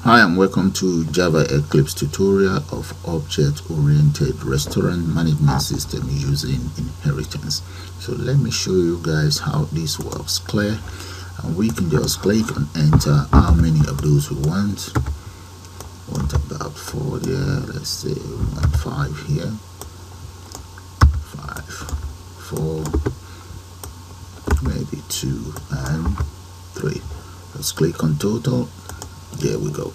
Hi and welcome to Java Eclipse tutorial of object-oriented restaurant management system using inheritance. So let me show you guys how this works clear, and we can just click and enter how many of those we want. Want about 4 there, let's say we want 5 here, 5, 4, maybe 2 and 3. Let's click on total. There we go.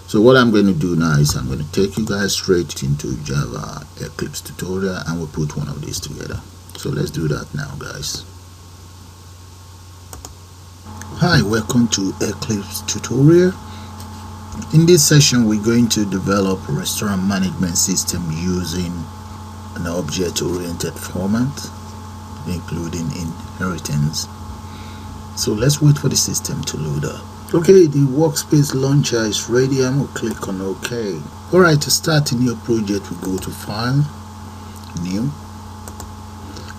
So what I'm going to do now is I'm going to take you guys straight into Java Eclipse tutorial and we'll put one of these together. So let's do that now, guys. Hi, welcome to Eclipse tutorial. In this session we're going to develop a restaurant management system using an object-oriented format, including inheritance. So let's wait for the system to load up. Okay, the workspace launcher is ready. I'm going to click on OK. Alright, to start a new project, we go to File, New,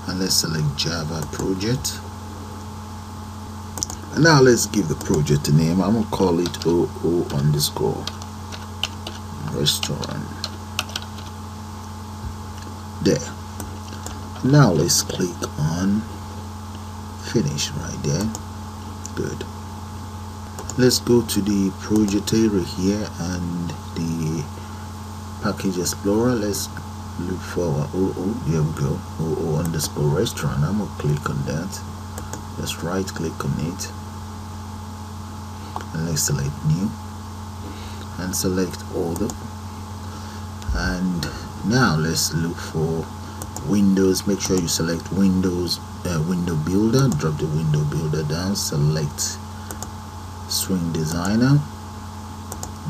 and let's select Java Project. And now let's give the project a name. I'm going to call it OO_restaurant. There. Now let's click on Finish right there. Good. Let's go to the project area here and the package explorer. Let's look for our OO. Here we go, OO_restaurant. I'm gonna click on that. Let's right click on it and let's select new and select order. And now let's look for Windows. Make sure you select Windows window builder. Drop the window builder down, select Swing Designer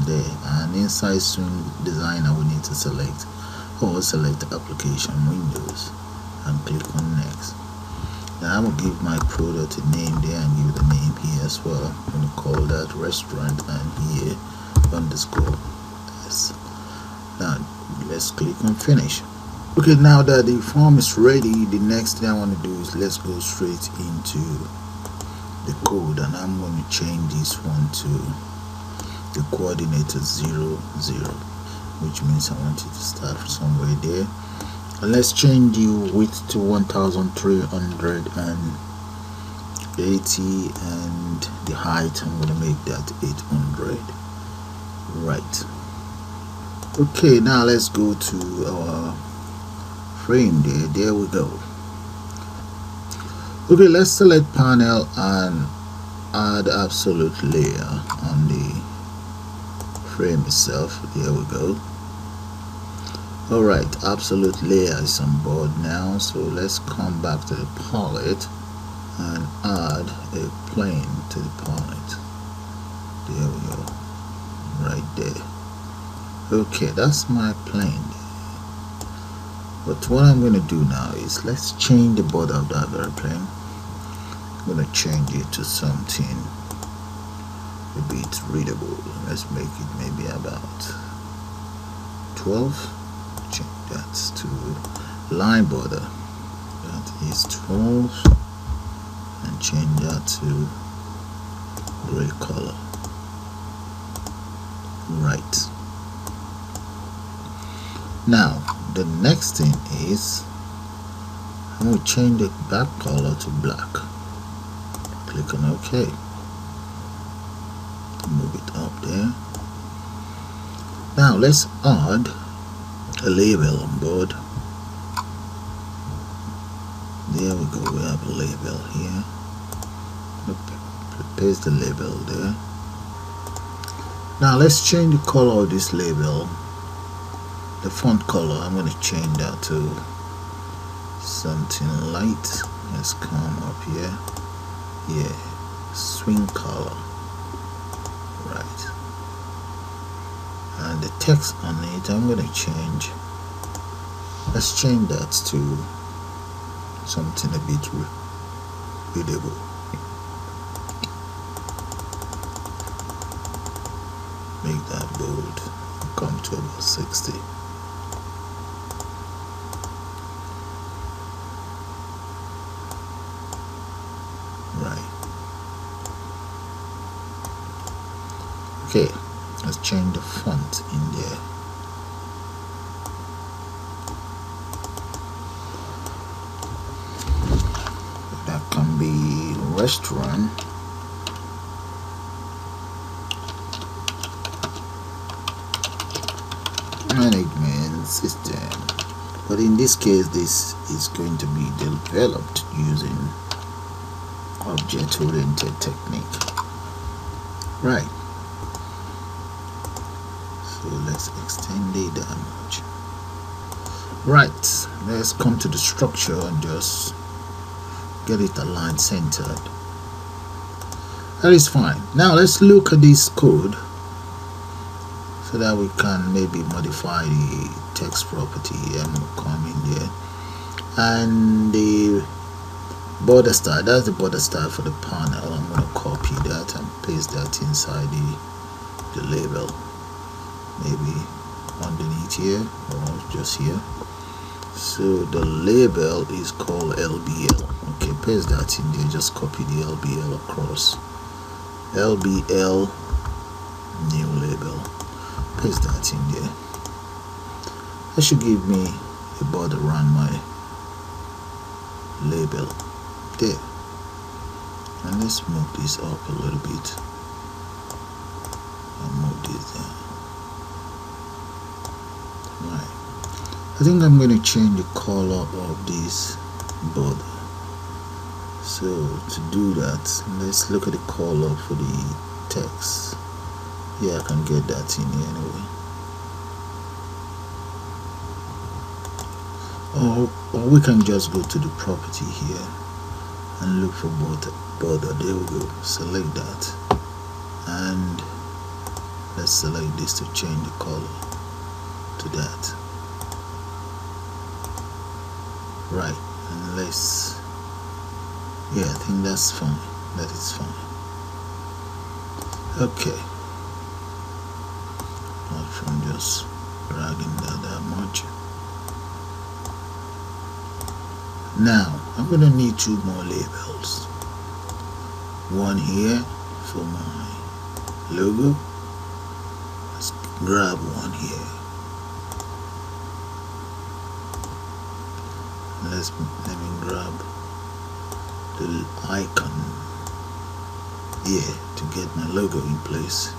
there, and inside Swing Designer we need to select application Windows and click on next. Now I'm gonna give my product a name there and give the name here as well. I'm gonna call that restaurant and here _s. Now let's click on finish. Okay, now that the form is ready, the next thing I want to do is let's go straight into the code, and I'm going to change this one to the coordinator 0, 0, which means I want it to start somewhere there. And let's change the width to 1380 and the height I'm going to make that 800. Right. Okay, now let's go to our frame there we go. Okay, let's select panel and add absolute layer on the frame itself. There we go. Alright, absolute layer is on board now, so let's come back to the palette and add a plane to the palette. There we go, right there. Okay, that's my plane. But what I'm going to do now is let's change the border of that very plane. I'm going to change it to something a bit readable. Let's make it maybe about 12. Change that to line border. That is 12. And change that to gray color. Right. Now the next thing is I'm going to change the back color to black. Click on OK. Move it up there. Now let's add a label on board. There we go, we have a label here. Paste the label there. Now let's change the color of this label. The font color, I'm going to change that to something light. Let's come up here. Yeah, swing color. Right. And the text on it, I'm going to change. Let's change that to something a bit readable. Make that bold. Come to about 60. Right. Okay, Let's change the font in there. That can be restaurant. Management system. But in this case, this is going to be developed using object-oriented technique. Right. So let's extend it that much. Right. Let's come to the structure and just get it aligned, centered. That is fine. Now let's look at this code so that we can maybe modify the text property and come in there. And the border style, that's the border style for the panel. I'm going to copy that and paste that inside the label, maybe underneath here or just here. So the label is called LBL. Okay, paste that in there, just copy the LBL across. LBL, new label, paste that in there. That should give me a border around my label there. And let's move this up a little bit and move this down. Right. I think I'm going to change the color of this border. So to do that, let's look at the color for the text. Yeah, I can get that in here anyway. Or we can just go to the property here and look for border. There we go. Select that, and let's select this to change the color to that. Right, and let's, yeah, I think that's fine. That is fine. Okay, not from just dragging that much. Now I'm gonna need two more labels. One here for my logo. Let's grab one here. Let me grab the icon here to get my logo in place.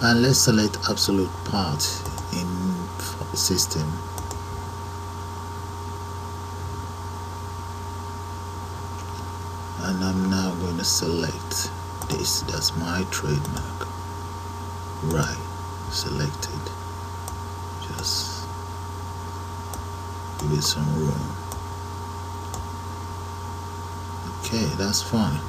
And let's select absolute part in system. And I'm now going to select this. That's my trademark. Right, selected. Just give it some room. Okay, that's fine.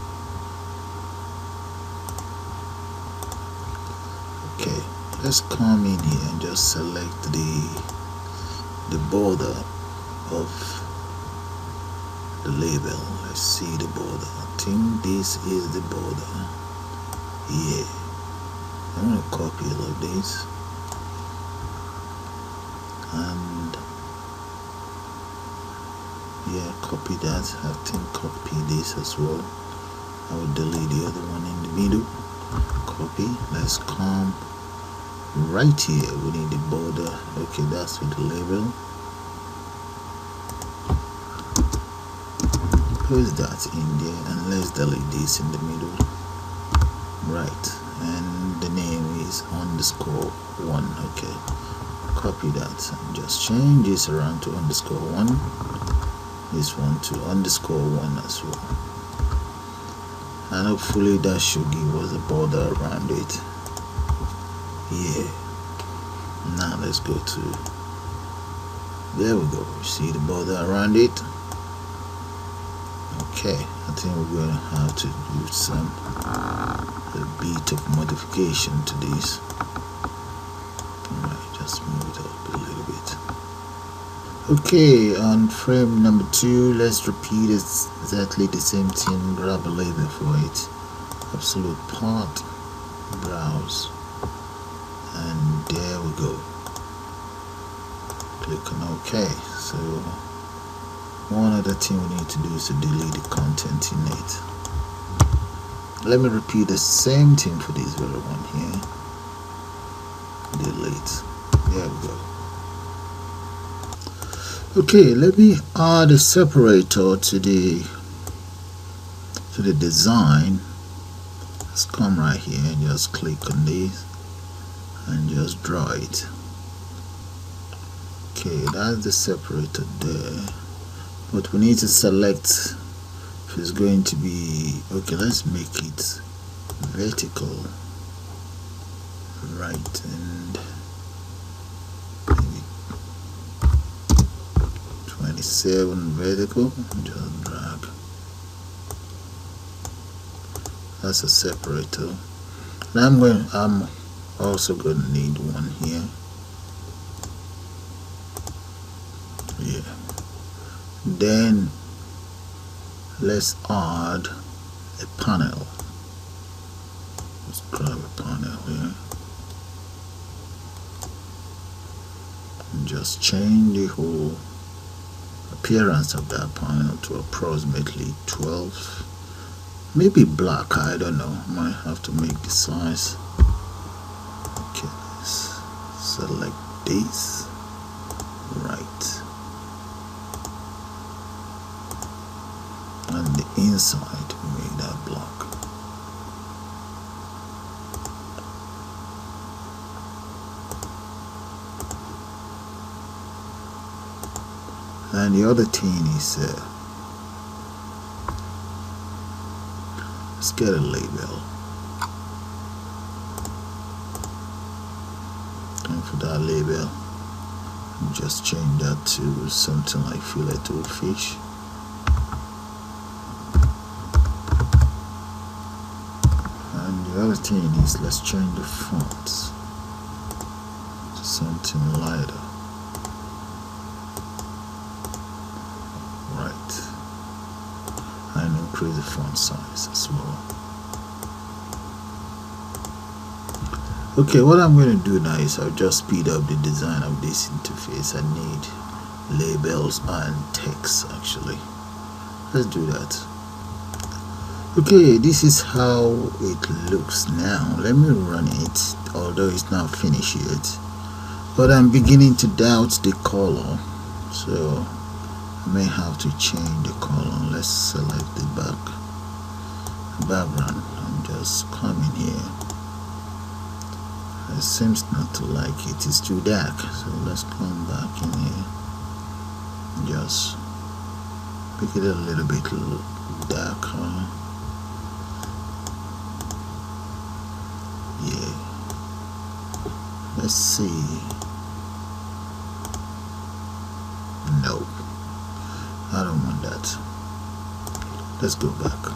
Okay, let's come in here and just select the border of the label. Let's see the border. I think this is the border. Yeah, I'm gonna copy all of this and yeah, copy that. I think copy this as well. I will delete the other one in the middle. Copy. Let's come right here. We need the border. Okay, that's for the label. Paste that in there and let's delete this in the middle. Right, and the name is _1. Okay, copy that and just change this around to _1. This one to _1 as well, and hopefully that should give us a border around it. Yeah, now let's go to, there we go. You see the border around it. Okay, I think we're going to have to do a bit of modification to this. Alright, just move it up a little bit. Okay, on frame number 2, let's repeat exactly the same thing. Grab a label for it. Absolute part, browse, and there we go. Click on OK. So one other thing we need to do is to delete the content in it. Let me repeat the same thing for this very one here. delete. There we go. Okay, let me add a separator to the design. Let's come right here and just click on this and just draw it. Okay, that's the separator there, but we need to select if it's going to be okay. Let's make it vertical, right, and maybe 27 vertical. Just drag. That's a separator. Now I'm also going to need one here. Yeah. Then let's add a panel. Let's grab a panel here and just change the whole appearance of that panel to approximately 12. Maybe black, I don't know. Might have to make the size. Okay, let's select this. Right. And the inside, we make that black. And the other thing is let's get a label. And for that label, just change that to something like fillet to fish. And the other thing is, let's change the fonts to something lighter. Right. And increase the font size as well. Okay, what I'm going to do now is I'll just speed up the design of this interface. I need labels and text actually. Let's do that. Okay, this is how it looks now. Let me run it, although it's not finished yet. But I'm beginning to doubt the color, so I may have to change the color. Let's select the background and just come in here. It seems not to like it. It's too dark, so let's come back in here. Just make it a little bit darker. Yeah. Let's see. No, I don't want that. Let's go back.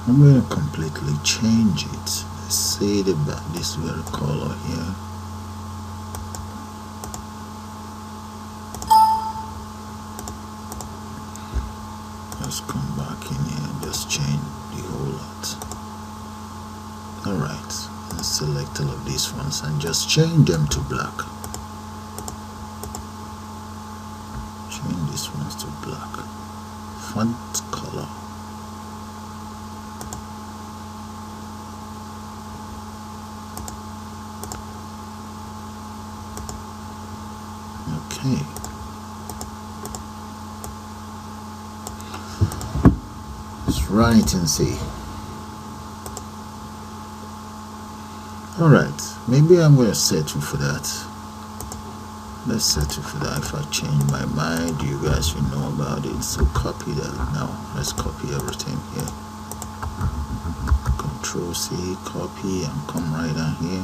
I'm going to completely change it. Let's say this very color here. Let's come back in here and just change the whole lot. Alright, let's select all of these ones and just change them to black. Change these ones to black. Font color. Okay. Let's run it and see. Alright, maybe I'm going to settle for that. Let's settle for that. If I change my mind, you guys will know about it. So copy that now. Let's copy everything here. Control C, copy, and come right down here.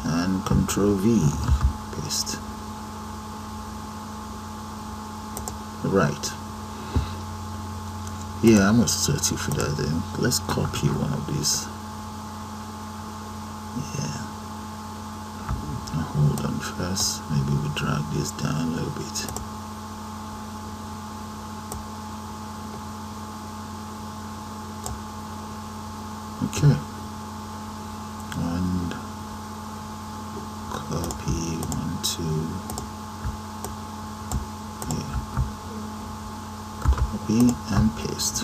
And Control V, paste. Right. Yeah, I'm going to settle for that then. Let's copy one of these. Yeah. Now hold on first. Maybe we drag this down a little bit. Okay. And copy 1, 2. Yeah. Copy and paste.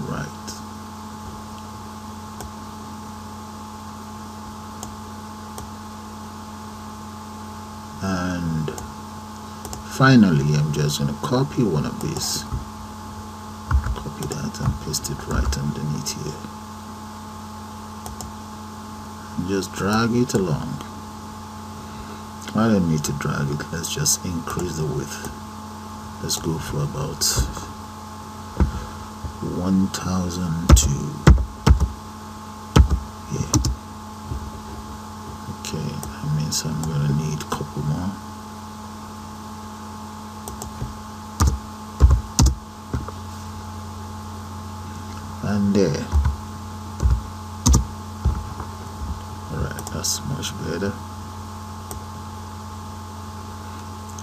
Right. And finally, I'm just going to copy one of these. Copy that and paste it right underneath here. And just drag it along. I don't need to drag it. Let's just increase the width. Let's go for about 1002. Yeah. Okay, that means I'm gonna need a couple more. And there. Alright, that's much better.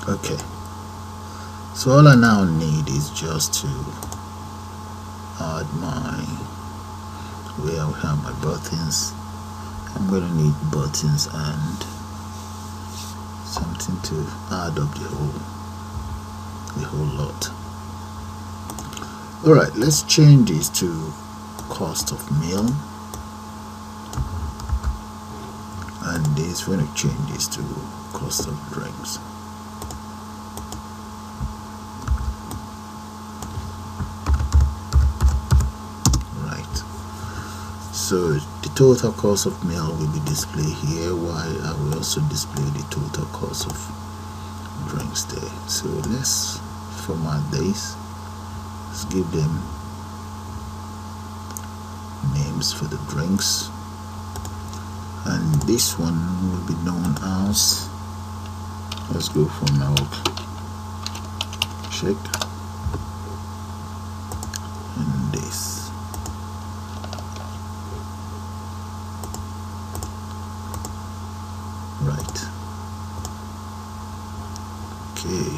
Okay, so all I now need is just to add where I have my buttons. I'm going to need buttons and something to add up the whole lot. Alright, let's change this to cost of meal, and this, we're going to change this to cost of drinks. So the total cost of meal will be displayed here, while I will also display the total cost of drinks there. So let's format this. Let's give them names for the drinks, and this one will be known as, let's go for milkshake, and this. Right. Okay.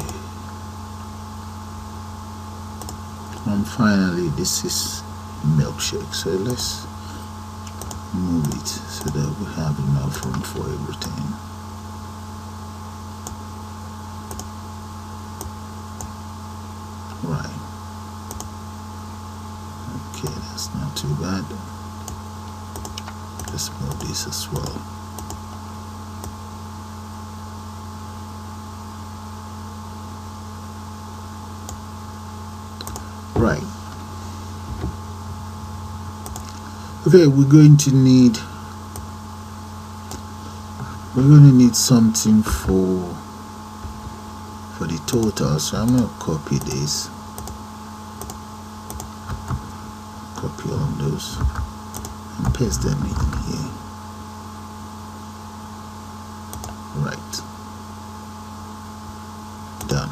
And finally, this is milkshake. So let's move it so that we have enough room for everything. Right. Okay, that's not too bad. Let's move this as well. Right. Okay, we're going to need something for the total. So I'm going to copy this, copy all of those, and paste them in here. Right. Done.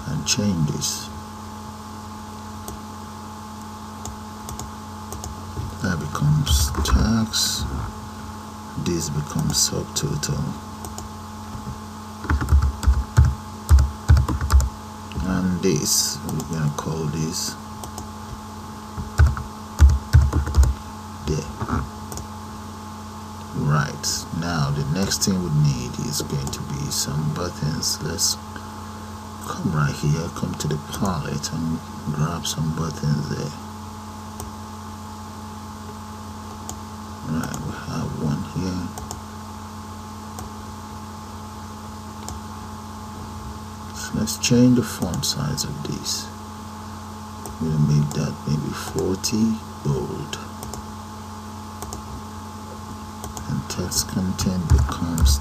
And change this. That becomes tax. This becomes subtotal. And this, we're going to call this there. Right. Now the next thing we need is going to be some buttons. Let's come right here, come to the palette and grab some buttons there. Right, we have one here. So let's change the font size of this. We'll make that maybe 40 bold. And text content becomes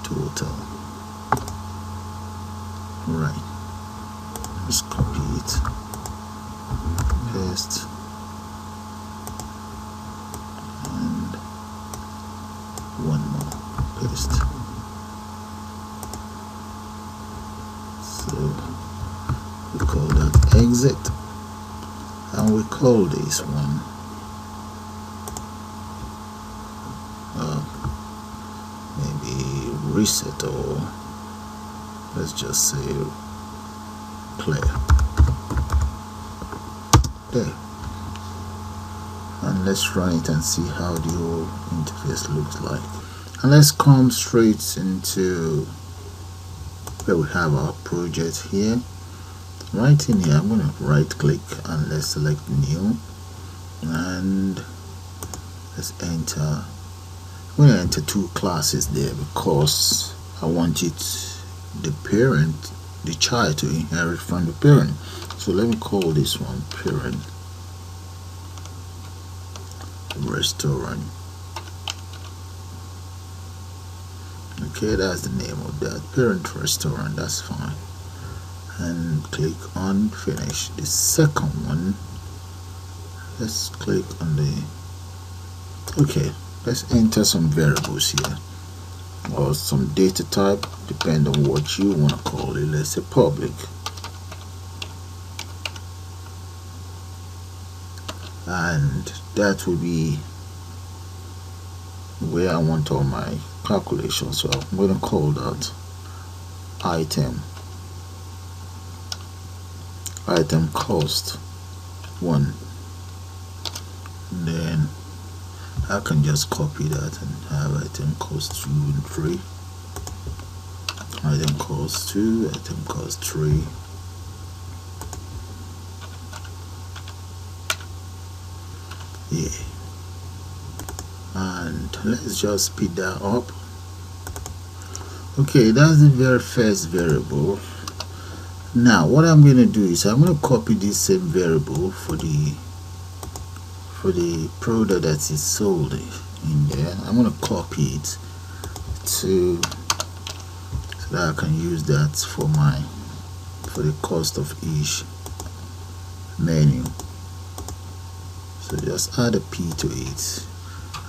total. Right. Let's copy it. Paste. One more, paste. So we call that exit, and we call this one maybe reset, or let's just say clear. There. And let's run it and see how the whole interface looks like. And let's come straight into where we have our project here. Right in here, I'm going to right click and let's select new, and let's enter. I'm going to enter two classes there because I want the child to inherit from the parent. So let me call this one parent restaurant. Okay, that's the name of that, parent restaurant. That's fine, and click on finish. The second one, let's click on the, okay, let's enter some variables here or some data type, depend on what you want to call it. Let's say public, and that will be where I want all my calculations. So I'm going to call that item cost 1. Then I can just copy that and have item cost 2 and 3, item cost 2, item cost 3. Yeah, and let's just speed that up. Okay, that's the very first variable. Now what I'm going to do is I'm going to copy this same variable for the product that is sold in there. I'm going to copy it so that I can use that for the cost of each menu. So just add a P to it,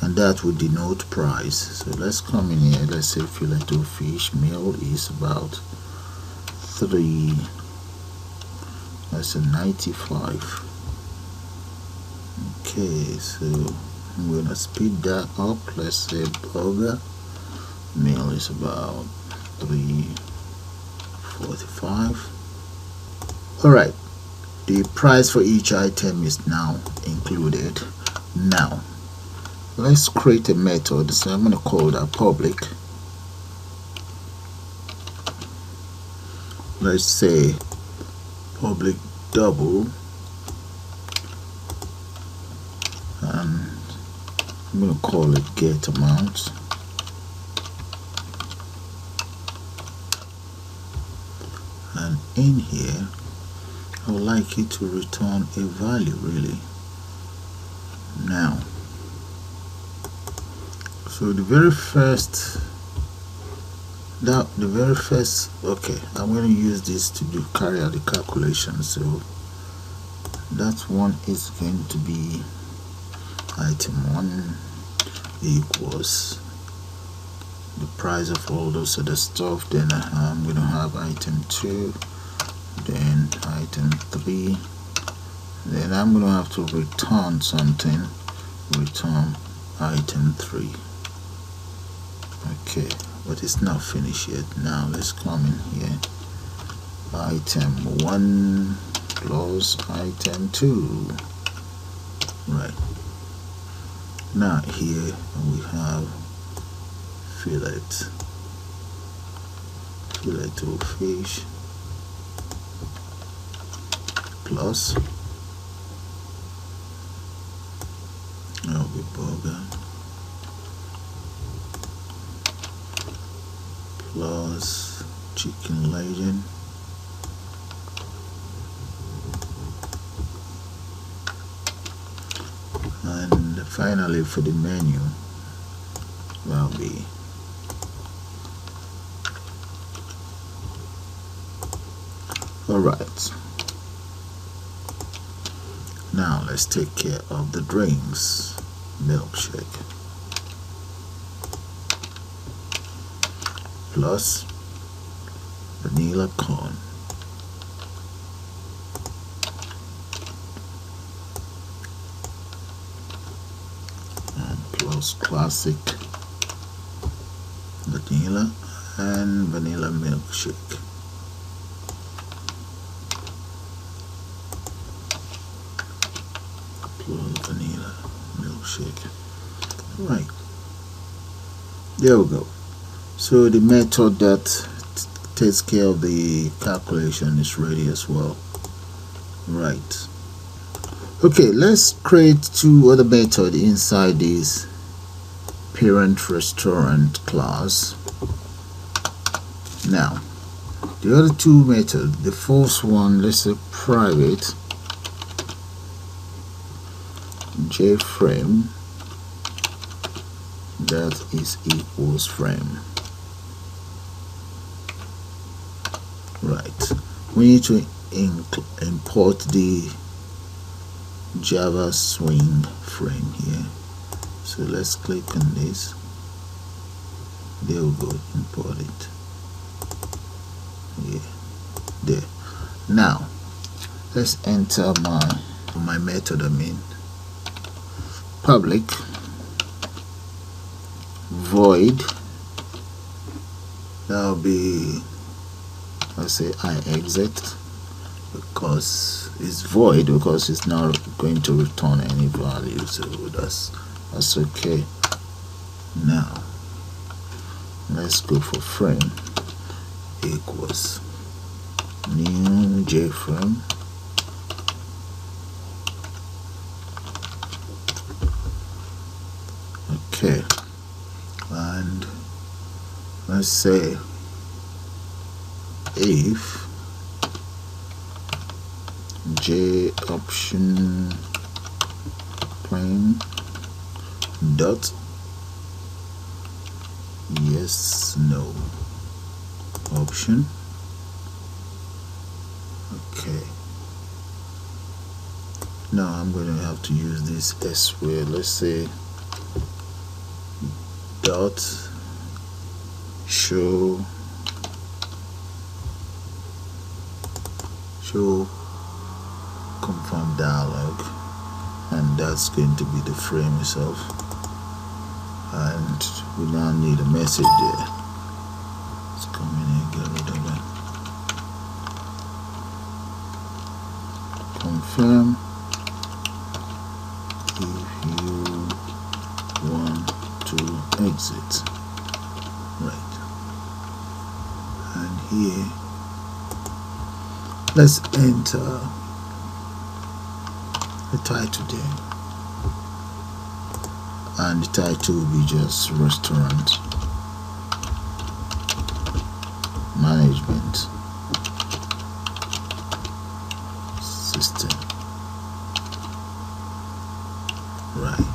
and that would denote price. So let's come in here. Let's say fillet fish meal is about 3, that's a 95. Okay, so I'm gonna speed that up. Let's say burger meal is about 3.45. Alright, the price for each item is now included. Now let's create a method. So I'm going to call that public. Let's say public double, and I'm going to call it get amount, and in here I would like it to return a value really. Now, so the very first, okay, I'm going to use this to carry out the calculation. So that one is going to be item 1 equals the price of all those other stuff. Then I'm going to have item 2, then item 3, then I'm going to have to return something, return item 3. Okay, but it's not finished yet. Now let's come in here, item 1 plus item 2. Right, now here we have fillet of fish plus burger plus chicken legend and finally for the menu will be alright. Now let's take care of the drinks. Milkshake plus vanilla cone and plus classic vanilla and vanilla milkshake. Plus vanilla milkshake. Right, there we go. So the method that takes care of the calculation is ready as well. Right. Okay, let's create two other methods inside this parent restaurant class. Now, the other two methods, the first one, let's say private jframe that is equals frame. Right. We need to import the Java swing frame here. So let's click on this. There we go, import it. Yeah, there. Now let's enter my method. Public void, that'll be, let's say I exit, because it's void because it's not going to return any value, so that's okay. Now let's go for frame equals new jframe okay, and let's say if j option plain dot yes no option. Okay, now I'm going to have to use this elsewhere. Let's say dot show confirm dialog, and that's going to be the frame itself, and we now need a message there. Let's come in and get rid of that. Confirm if you want to exit. Right. And here let's enter the title there, and the title will be just restaurant management system. Right.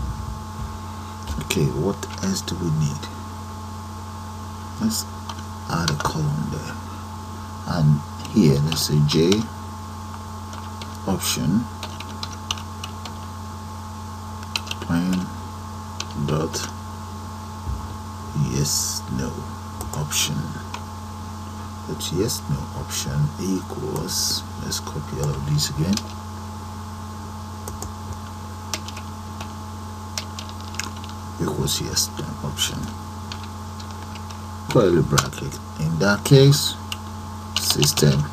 Okay, what else do we need? Let's add a column there, and here let's say j option plain dot yes no option. But yes no option equals, let's copy all of these again, equals yes no option, curly bracket. In that case, system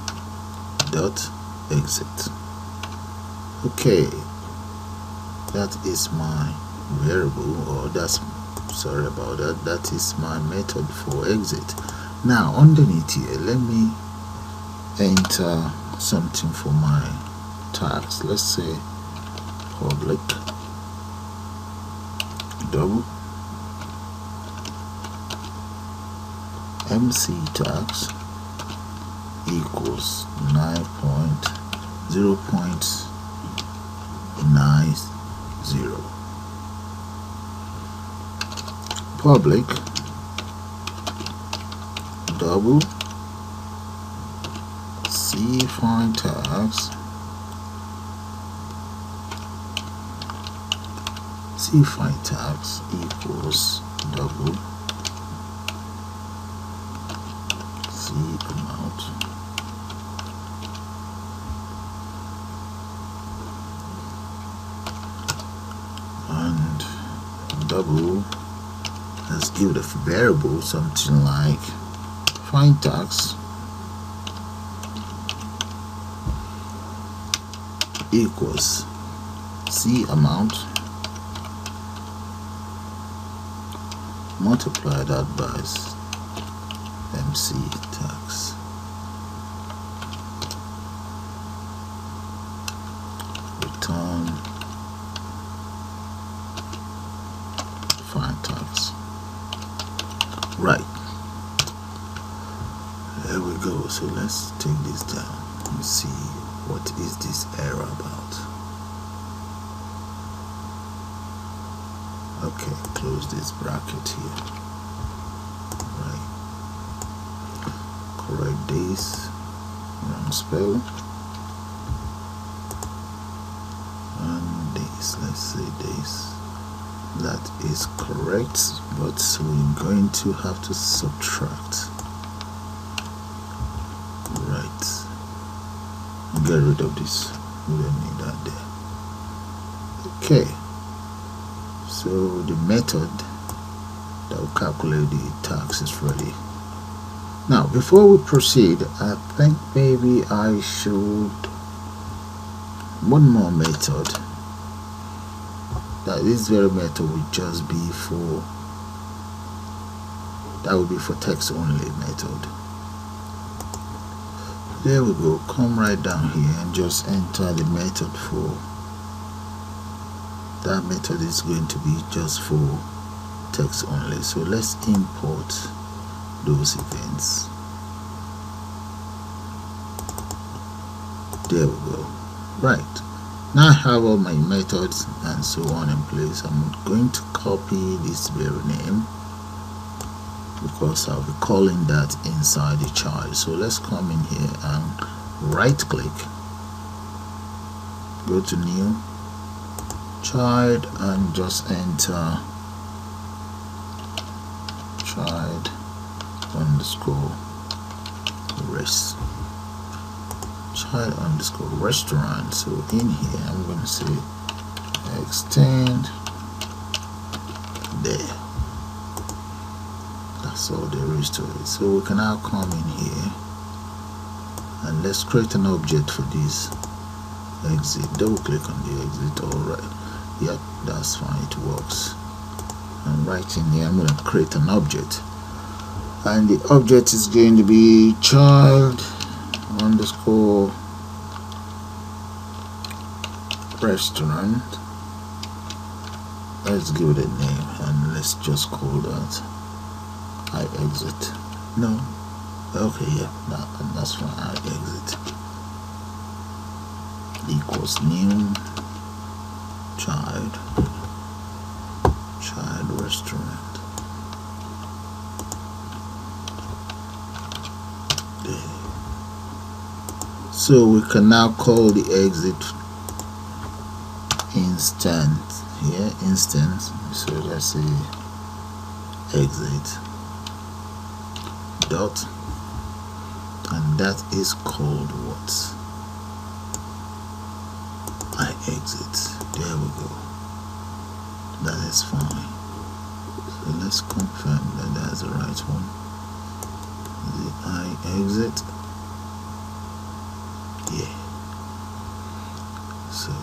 dot exit. Okay, that is my variable, or that's, sorry about that, that is my method for exit. Now underneath here, let me enter something for my tags. Let's say public double MC tags equals 0.90. Public double cfind tags equals double c amount and double, let's give the variable something like find tags equals c amount, multiply that by MC tags. return find tags. Right, there we go. So let's take this down and see what is this error about. Okay, close this bracket here. Right, correct this, wrong spell, and this, let's say this, that is correct, but we're going to have to subtract. Right, get rid of this, we don't need that there. Okay, so the method that will calculate the tax is ready. Now before we proceed, I think maybe I should one more method. That this very method would just be for, that would be for text only method. There we go. Come right down here and just enter the method for that. Method is going to be just for text only. So let's import those events. There we go. Right, now I have all my methods and so on in place. I'm going to copy this very name because I'll be calling that inside the child. So let's come in here and right click, go to new child and just enter child underscore rest, child underscore restaurant. So in here I'm going to say extend there. That's all there is to it. So we can now come in here and let's create an object for this exit. Double click on the exit. Alright, yep, that's fine, it works. And right in here I'm going to create an object, and the object is going to be child underscore restaurant. Let's give it a name and let's just call that I exit. No, okay, yeah, that's fine. I exit equals new child restaurant. There. So we can now call the exit instance here, instance. So let's say exit dot, and that is called what? I exit. There we go. That is fine. So let's confirm that that's the right one. The I exit. Yeah. So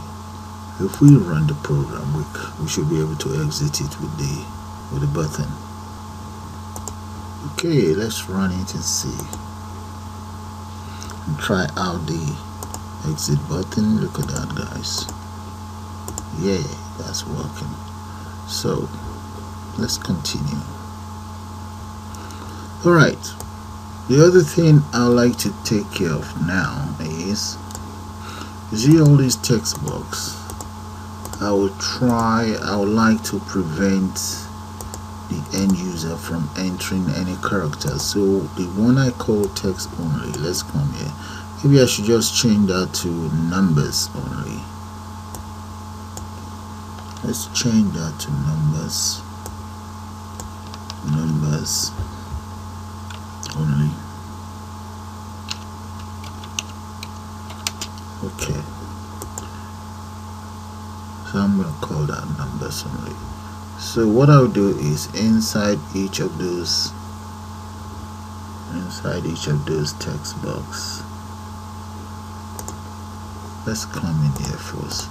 if we run the program, we should be able to exit it with the button. Okay, let's run it and see. And try out the exit button. Look at that, guys. Yeah, that's working. So let's continue. Alright, the other thing I like to take care of now is, you see all these text box. I would like to prevent the end user from entering any characters. So the one I call text only, let's come here. Maybe I should just change that to numbers only. Let's change that to numbers only. Okay, so I'm going to call that numbers only. So what I'll do is inside each of those text box, let's come in here first.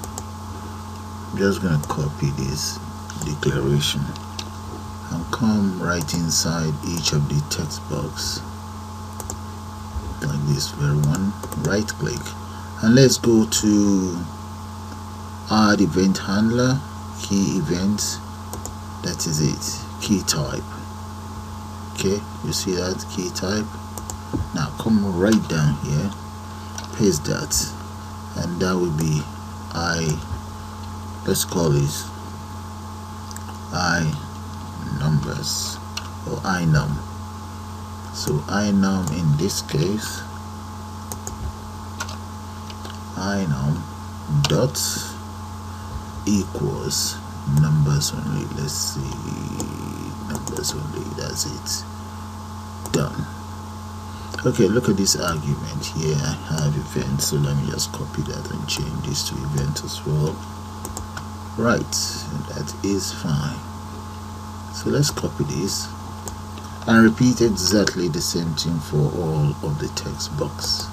I'm just going to copy this declaration and come right inside each of the text box like this very one. Right click and let's go to add event handler, key events, that is it, key type. Okay, you see that key type. Now come right down here, paste that, and that will be let's call this numbers or inum. So inum in this case, inum dot equals numbers only. Let's see, numbers only, that's it, done. Okay, look at this argument here. I have event, so let me just copy that and change this to event as well. Right, that is fine. So let's copy this and repeat exactly the same thing for all of the text box.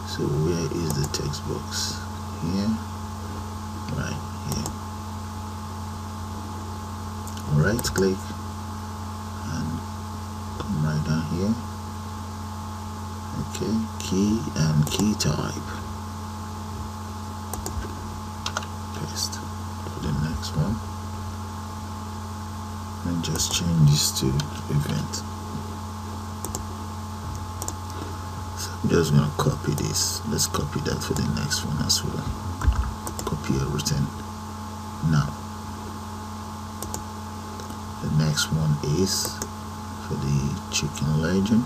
So where is the text box? Here, right here. Right click and come right down here. Okay, key and key type. Paste for the next one. And just change this to event. So I'm just going to copy this. Let's copy that for the next one as well. Copy everything. Now, the next one is for the chicken legend.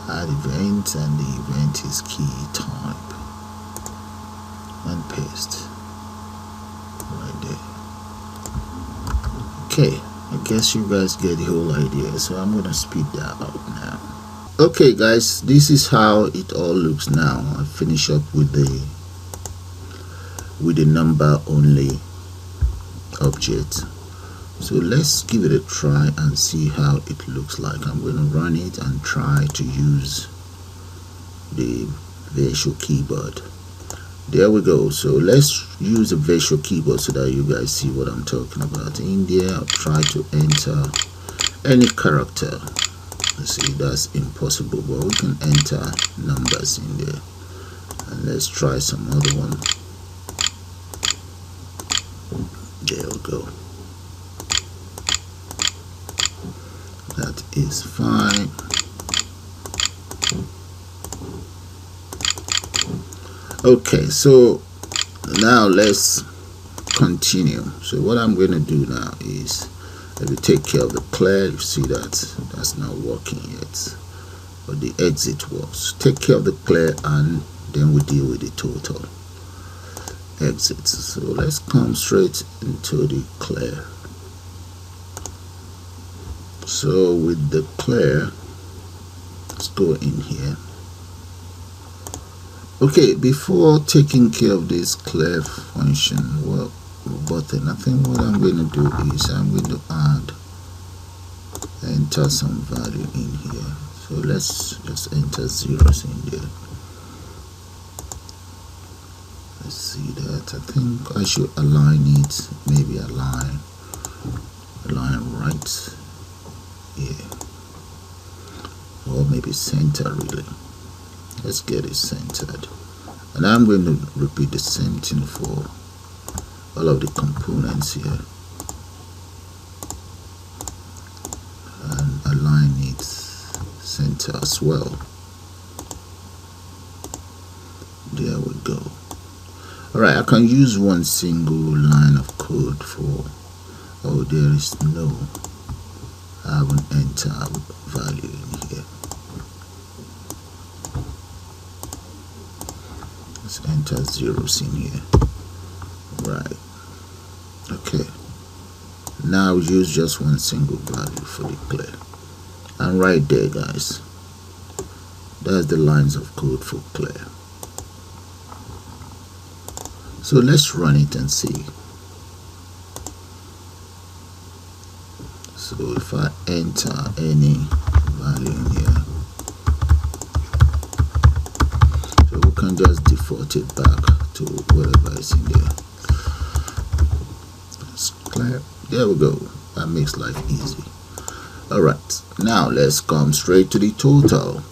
Add event, and the event is key type. And paste. Right there. Okay, I guess you guys get the whole idea, so I'm gonna speed that up now. Okay guys, this is how it all looks now. I finish up with the number only object. So let's give it a try and see how it looks like. I'm going to run it and try to use the virtual keyboard. There we go. So let's use a virtual keyboard so that you guys see what I'm talking about. In there, I'll try to enter any character. Let's see, that's impossible, but we can enter numbers in there. And let's try some other one. There we go. That is fine. Okay, so now let's continue. So what I'm going to do now is, if you take care of the clear, you see that that's not working yet, but the exit works. Take care of the clear and then we deal with the total exit. So let's come straight into the clear. So with the clear, let's go in here. Okay, before taking care of this clear function button, I think what I'm going to do is I'm going to enter some value in here. So let's just enter zeros in there. Let's see that. I think I should align it, maybe align right. Yeah, or maybe center really. Let's get it centered, and I'm going to repeat the same thing for all of the components here and align it center as well. There we go. Alright, I can use one single line of code for, oh, there is no, I haven't entered value in here. Let's enter zeros in here. Right. Okay. Now use just one single value for the clear. And right there, guys, that's the lines of code for clear. So let's run it and see. So if I enter any value in here, so we can just default it back to whatever is in there. Let's clear. There we go. That makes life easy. Alright, now let's come straight to the total.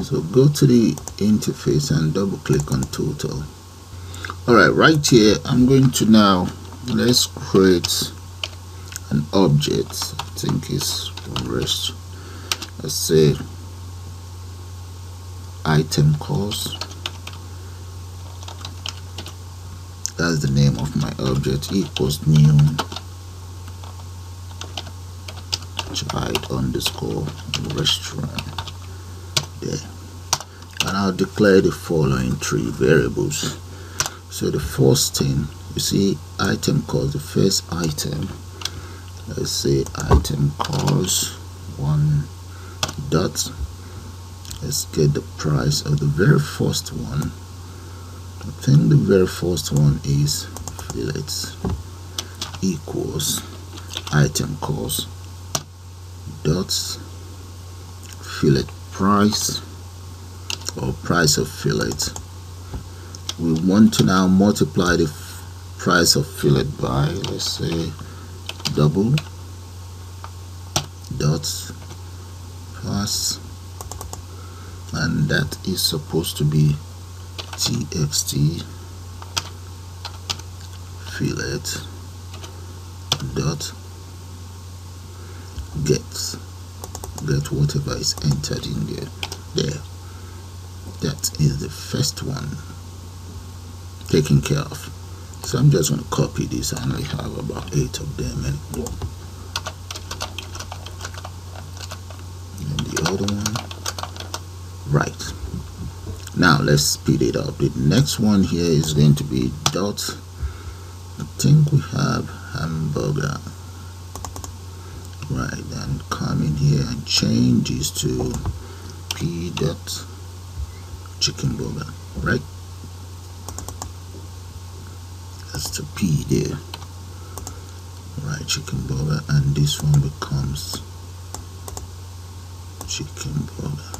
So go to the interface and double click on total. Alright, right here I'm going to now, let's create an object. I think it's rest. Let's say item cost. That's the name of my object, equals new child underscore restaurant. There. And I'll declare the following 3 variables. So the first thing, you see item cost, the first item, let's say item cost 1 dot, let's get the price of the very first one. I think the very first one is fillets equals item cost dot fillet price, or price of fillet. We want to now multiply the price of fillet by, let's say, double dot pass, and that is supposed to be txt fillet dot get whatever is entered in there. That is the first one taken care of. So I'm just going to copy this. I only have about 8 of them anymore. And the other one, right. Now let's speed it up. The next one here is going to be dot, I think we have hamburger, right, and come in here and change this to p dot chicken burger, right? That's the p there, right, chicken burger, and this one becomes chicken burger,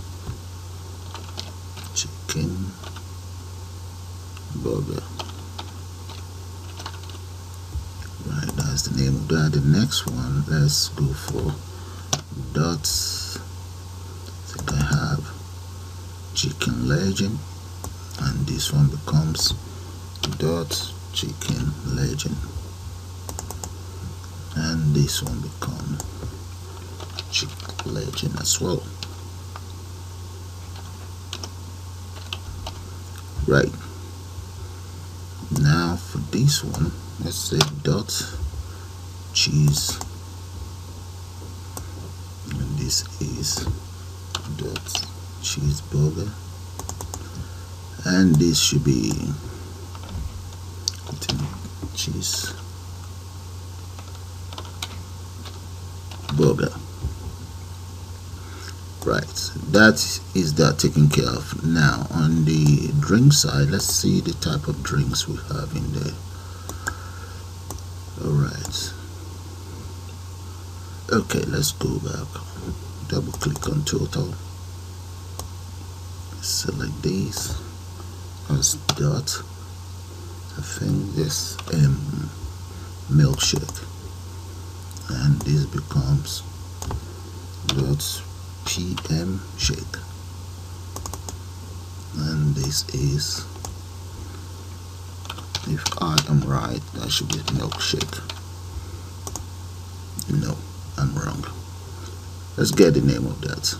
chicken burger, right? That's the name of that. The next one, let's go for dots. I think I have chicken legend, and this one becomes dot chicken legend, and this one becomes chicken legend as well, right? Now for this one, let's say dot cheese, and this is dot cheeseburger, and this should be cheese burger, right? That is that taken care of. Now on the drink side, let's see the type of drinks we have in there. Alright, okay, let's go back, double click on total, select these as dot, I think this milkshake, and this becomes dot PM shake, and this is, if I am right, that should be milkshake. No, I'm wrong. Let's get the name of that.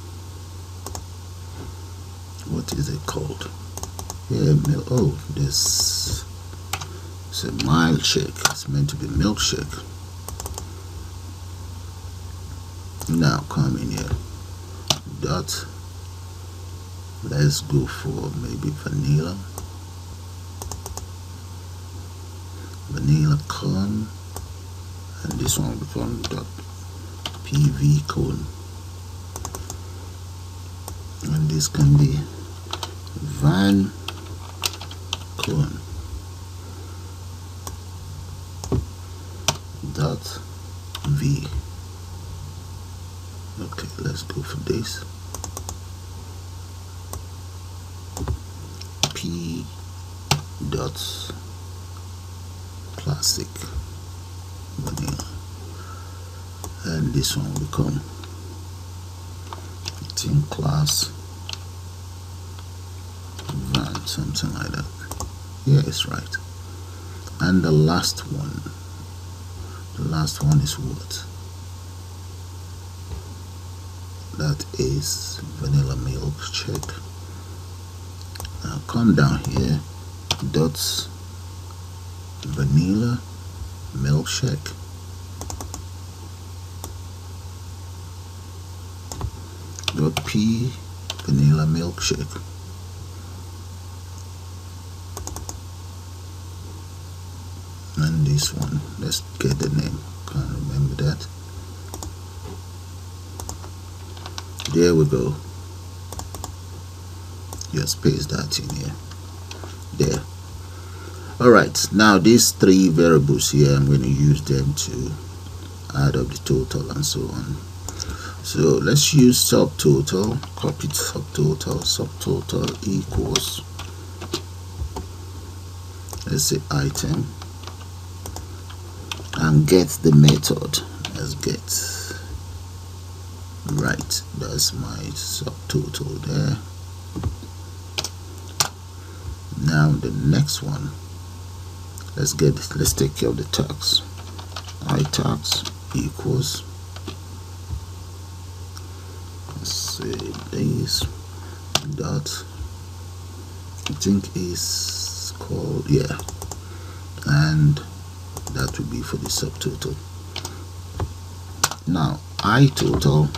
What is it called? Yeah, oh, this is a mild shake. It's meant to be milkshake. Now come in here. Dot. Let's go for maybe vanilla. Vanilla cone, and this one will become dot PV cone, and this can be van cone dot V. Okay, let's go for this. P dot classic vanilla, and this one will become, I think, class something like that. Yeah, it's right. And the last one is what? That is vanilla milkshake. Now come down here, dots vanilla milkshake. Dot p vanilla milkshake. And this one, let's get the name. Can't remember that. There we go. Just paste that in here. There. Alright, now these three variables here, I'm going to use them to add up the total and so on. So let's use subtotal. Copy subtotal. Subtotal equals, let's say item, and get the method. Let's get right. That's my subtotal there. Now the next one, let's take care of the tags. Itags equals, let's say this dot, I think is called, yeah, and that will be for the subtotal. Now itotal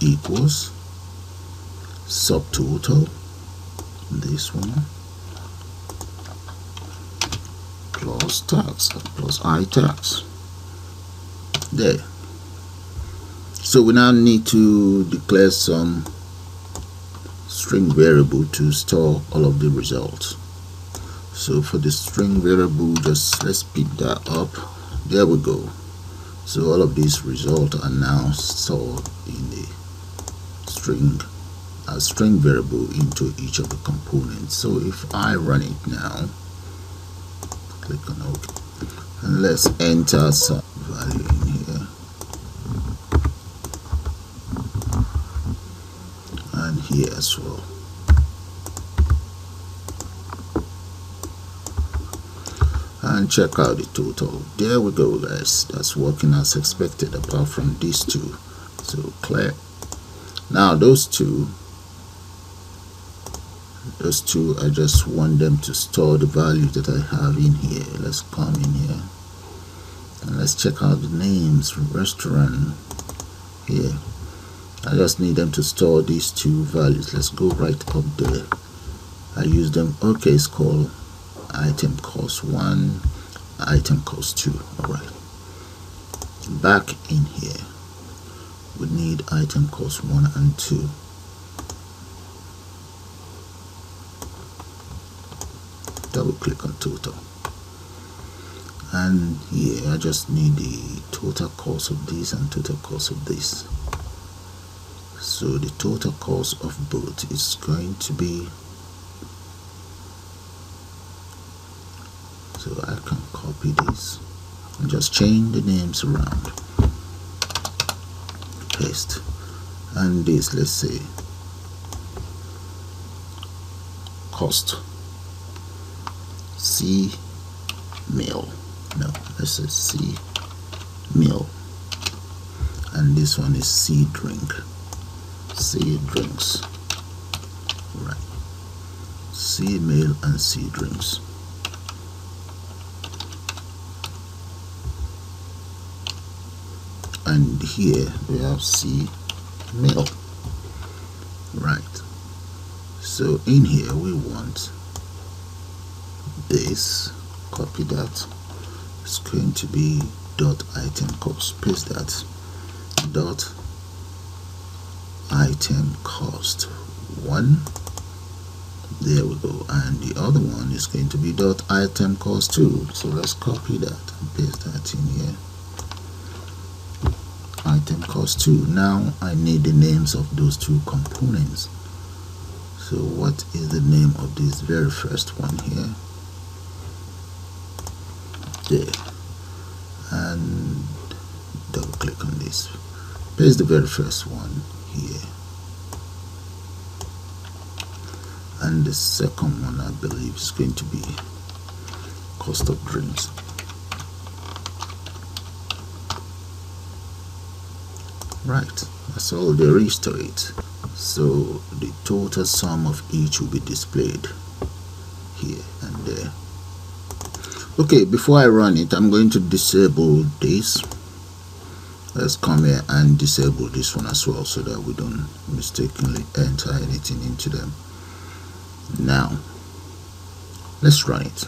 equals subtotal, this one, plus tags, plus itags. There. So we now need to declare some string variable to store all of the results. So for the string variable, just let's pick that up. There we go. So all of these results are now stored in the string, a string variable into each of the components. So if I run it now, click on OK, and let's enter some value in here, and here as well. And check out the total. There we go, guys. That's working as expected, apart from these two. So clear. Now those two, I just want them to store the value that I have in here. Let's come in here and let's check out the names. Restaurant here, I just need them to store these two values. Let's go right up there. I use them. Okay, it's called item cost 1, item cost 2. Alright, back in here we need item cost 1 and 2. Double click on total, and here I just need the total cost of this and total cost of this. So the total cost of both is going to be, so I can copy this and just change the names around, paste, and this, let's say cost C meal, no, let's say C meal, and this one is C drink, C drinks, right, C meal and C drinks. And here we have C meal, right? So in here we want this, copy that, it's going to be dot item cost, paste that, dot item cost 1, there we go, and the other one is going to be dot item cost 2. So let's copy that and paste that in here, item cost 2. Now I need the names of those two components. So what is the name of this very first one here? There, and double click on this, paste the very first one here, and the second one I believe is going to be cost of drinks. Right, that's all there is to it. So the total sum of each will be displayed here and there. Okay, before I run it, I'm going to disable this. Let's come here and disable this one as well, so that we don't mistakenly enter anything into them. Now let's run it.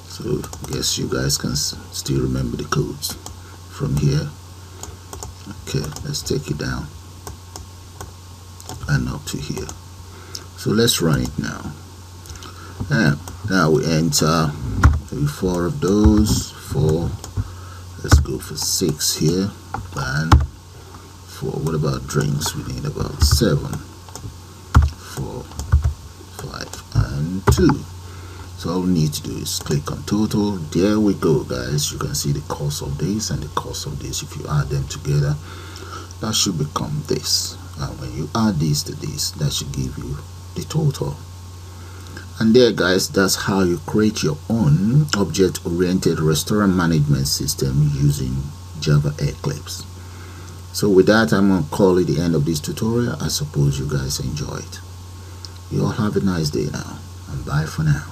So I guess you guys can still remember the codes from here. Okay, let's take it down and up to here. So let's run it now. And now we enter maybe 4 of those, 4. Let's go for 6 here, and 4. What about drinks? We need about 7, 4, 5, and 2. So all we need to do is click on total. There we go, guys. You can see the cost of this and the cost of this. If you add them together, that should become this. And when you add this to this, that should give you the total. And there, guys, that's how you create your own object-oriented restaurant management system using Java Eclipse. So with that, I'm going to call it the end of this tutorial. I suppose you guys enjoyed. You all have a nice day now, and bye for now.